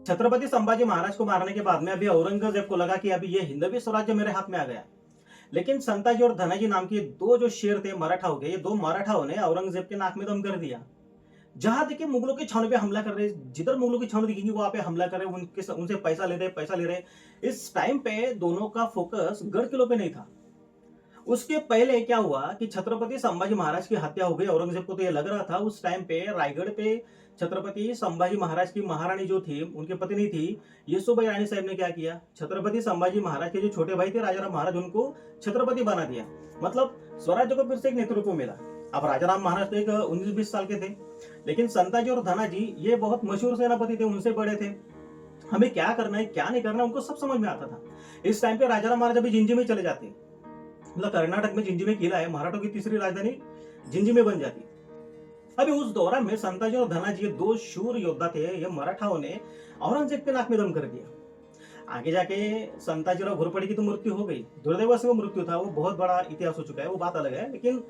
छत्रपति संभाजी महाराज को मारने के बाद में अभी औरंगजेब को लगा कि अभी ये हिंदवी स्वराज्य मेरे हाथ में आ गया। लेकिन संताजी और धनाजी नाम के दो जो शेर थे मराठाओं के, ये दो मराठाओं ने औरंगजेब के नाक में दम कर दिया। जहां देखिए मुगलों की छावनी पे हमला कर रहे, जिधर मुगलों की छावनी दिखेगी वहां पे हमला कर रहे, उनसे पैसा ले रहे। इस टाइम पे दोनों का फोकस गढ़ किलों पे नहीं था। उसके पहले क्या हुआ कि छत्रपति संभाजी महाराज की हत्या हो गई। औरंगजेब को तो ये लग रहा था उस टाइम पे रायगढ़ पे छत्रपति संभाजी महाराज की महारानी जो थी, उनकी पत्नी थी येसुबाई रानी साहब ने क्या किया, छत्रपति संभाजी महाराज के जो छोटे भाई थे राजाराम महाराज, उनको छत्रपति बना दिया। मतलब स्वराज्य को फिर से एक नेतृत्व मिला। अब राजाराम महाराज तो एक 19-20 साल के थे, लेकिन संताजी और धनाजी ये बहुत मशहूर सेनापति थे, उनसे बड़े थे। हमें क्या करना है क्या नहीं करना है उनको सब समझ में आता था। इस टाइम पे राजाराम महाराज अभी जिंजी में चले जाते, मतलब कर्नाटक में जिंजी में किला है, मराठों की तीसरी राजधानी जिंजी में बन जाती। अभी उस दौरान में संताजी और धनाजी दो शूर योद्धा थे, ये मराठाओं ने औरंगजेब के नाक में दम कर दिया। आगे जाके संताजीराव घोरपड़े की तो मृत्यु हो गई, दुर्दैव से वो मृत्यु था, वो बहुत बड़ा इतिहास हो चुका है, वो बात अलग है। लेकिन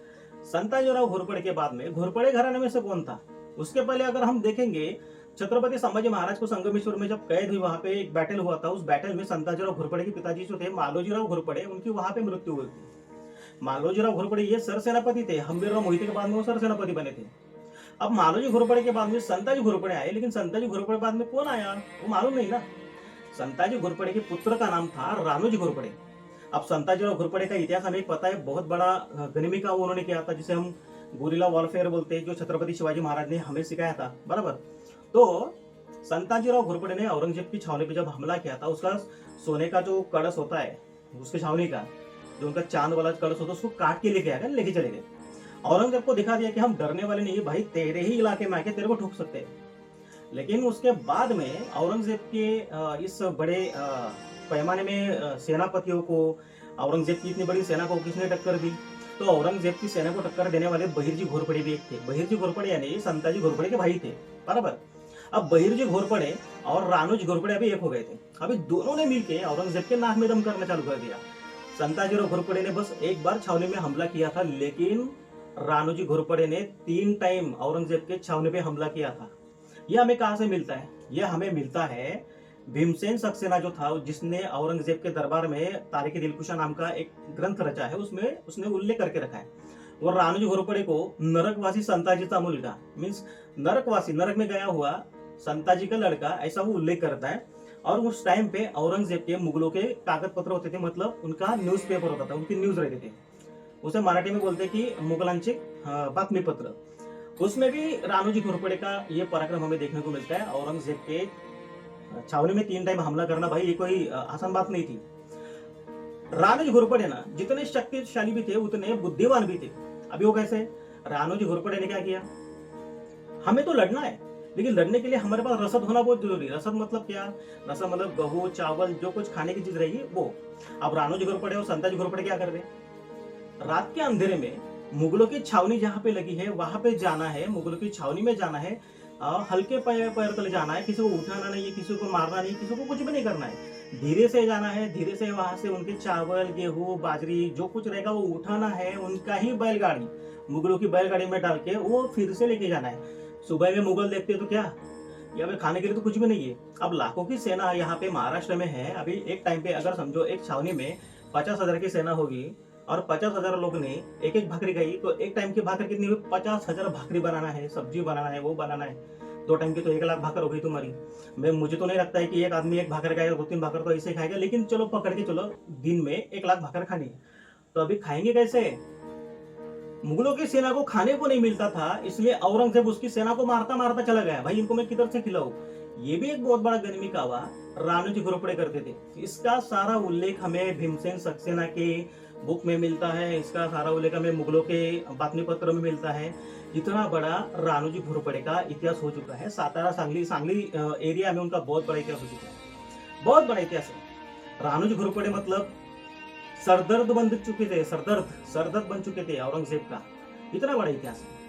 संताजीराव घोरपड़े के बाद में घोरपड़े घराने में से कौन था? उसके पहले अगर हम देखेंगे, छत्रपति संभाजी महाराज को संगमेश्वर में जब कैद हुई, वहां पे एक बैटल हुआ था। उस बैटल में संताजीराव घोरपड़े के पिताजी जो थे मालोजीराव घोरपड़े, उनकी वहां पे मृत्यु हुई थी। मालोजीराव घोरपड़े ये सरसेनापति थे, हम्बीरराव मोहिते के बाद में वो सरसेनापति बने थे। अब मालोजी घोरपड़े के बाद में संताजी घोरपड़े आए, लेकिन संताजी घोरपड़े बाद में कौन आया वो मालूम नहीं ना। संताजी घोरपड़े के पुत्र का नाम था राणोजी घोरपड़े। अब संताजीराव घोरपड़े का इतिहास हमें पता है, बहुत बड़ा गनिमी का उन्होंने किया था, जिसे हम गुरिल्ला वॉरफेयर बोलते हैं, जो छत्रपति शिवाजी महाराज ने हमें सिखाया था, बराबर। तो संताजीराव घोरपड़े ने औरंगजेब की छावनी पे जब हमला किया था, उसका सोने का जो कड़स होता है उसके छावनी का, जो उनका चांद वाला कड़स होता है, उसको काट के लेके चले गए। औरंगजेब को दिखा दिया कि हम डरने वाले नहीं है भाई, तेरे ही इलाके में आके तेरे को ठोक सकते हैं। लेकिन उसके बाद में औरंगजेब के इस बड़े पैमाने में सेनापतियों को, औरंगजेब की इतनी बड़ी सेना को किसने टक्कर दी? तो औरंगजेब की सेना को टक्कर देने वाले बहिरजी घोरपड़े भी एक थे। बहिरजी घोरपड़े यानी संताजी घोरपड़े के भाई थे, बराबर। अब बहिरजी घोरपड़े और राणोजी घोरपड़े अभी एक हो गए थे। अभी दोनों ने मिलके औरंगजेब के नाक में दम करना चालू कर दिया। संताजीराव घोरपड़े ने बस एक बार छावनी में हमला किया था, लेकिन राणोजी घोरपड़े ने 3 टाइम औरंगजेब के छावनी पे हमला किया था। यह हमें कहां से मिलता है? यह हमें मिलता है भीमसेन सक्सेना जो था, जिसने औरंगजेब के दरबार में तारीख दिलकुशा नाम का एक ग्रंथ रचा है, उसमें उसने उल्लेख करके रखा है। और राणोजी घोरपड़े को नरकवासी संताजीचा मुलगा, मीन्स नरकवासी, नरक में गया हुआ संताजी का लड़का, ऐसा वो उल्लेख करता है। और उस टाइम पे औरंगजेब के मुगलों के कागज पत्र होते थे, मतलब उनका न्यूज़पेपर होता था, उनकी न्यूज रहते थे, उसे मराठी में बोलते कि मुघलांचे बातमीपत्र। उसमें भी राणोजी घोरपड़े का ये पराक्रम हमें देखने को मिलता है। औरंगजेब के छावनी में 3 टाइम हमला करना भाई ये कोई आसान बात नहीं थी। राणोजी घोरपड़े ना जितने शक्तिशाली भी थे उतने बुद्धिमान भी थे। अभी वो कैसे? राणोजी घोरपड़े ने क्या किया, हमें तो लड़ना है, लेकिन लड़ने के लिए हमारे पास रसद होना बहुत जरूरी है। रसद मतलब क्या? रसद मतलब गेहूं, चावल, जो कुछ खाने की चीज रहेगी वो। अब राणोजी घोरपड़े और संताजी घोरपड़े क्या कर रहे? रात के अंधेरे में मुगलों की छावनी जहां पे लगी है वहां पे जाना है, मुगलों की छावनी में जाना है, हल्के पैर तले जाना है, किसी को उठाना नहीं है, किसी को मारना नहीं, किसी को कुछ भी नहीं करना है, धीरे से जाना है, धीरे से वहां से उनके चावल, गेहूं, बाजरी जो कुछ रहेगा वो उठाना है, उनका ही बैलगाड़ी मुगलों की बैलगाड़ी में डाल के वो फिर से लेके जाना है। सुबह में मुगल देखते हैं तो क्या, यहाँ पे खाने के लिए तो कुछ भी नहीं है। अब लाखों की सेना यहाँ पे महाराष्ट्र में है। अभी एक टाइम पे अगर समझो एक छावनी में 50,000 की सेना होगी और 50,000 लोग ने एक एक भाकरी खाई, तो एक टाइम की भाकर कितनी हुई? 50,000 भाकरी बनाना है, सब्जी बनाना है, वो बनाना है। 2 टाइम की तो 1 लाख भाकर हो गई तुम्हारी। मुझे तो नहीं लगता है कि एक आदमी 1 भाकर खाएगा, 2-3 भाकर तो ऐसे खाएगा, लेकिन चलो पकड़ के चलो दिन में 1 लाख भाकर खानी है। तो अभी खाएंगे कैसे? मुगलों की सेना को खाने को नहीं मिलता था, इसलिए औरंगजेब उसकी सेना को मारता मारता चला गया। भाई इनको मैं किधर से खिलाऊं? ये भी एक बहुत बड़ा गनिमी कावा राणोजी घोरपड़े करते थे। इसका सारा उल्लेख हमें भीमसेन सक्सेना के बुक में मिलता है, इसका सारा उल्लेख हमें मुगलों के बातमी पत्र में मिलता है। इतना बड़ा राणोजी घोरपड़े का इतिहास हो चुका है। सातारा सांगली एरिया में उनका बहुत बड़ा इतिहास हो चुका है, बहुत बड़ा इतिहास है। राणोजी घोरपड़े मतलब सरदर्द बन चुके थे, सरदर्द बन चुके थे औरंगजेब का। इतना बड़ा इतिहास है।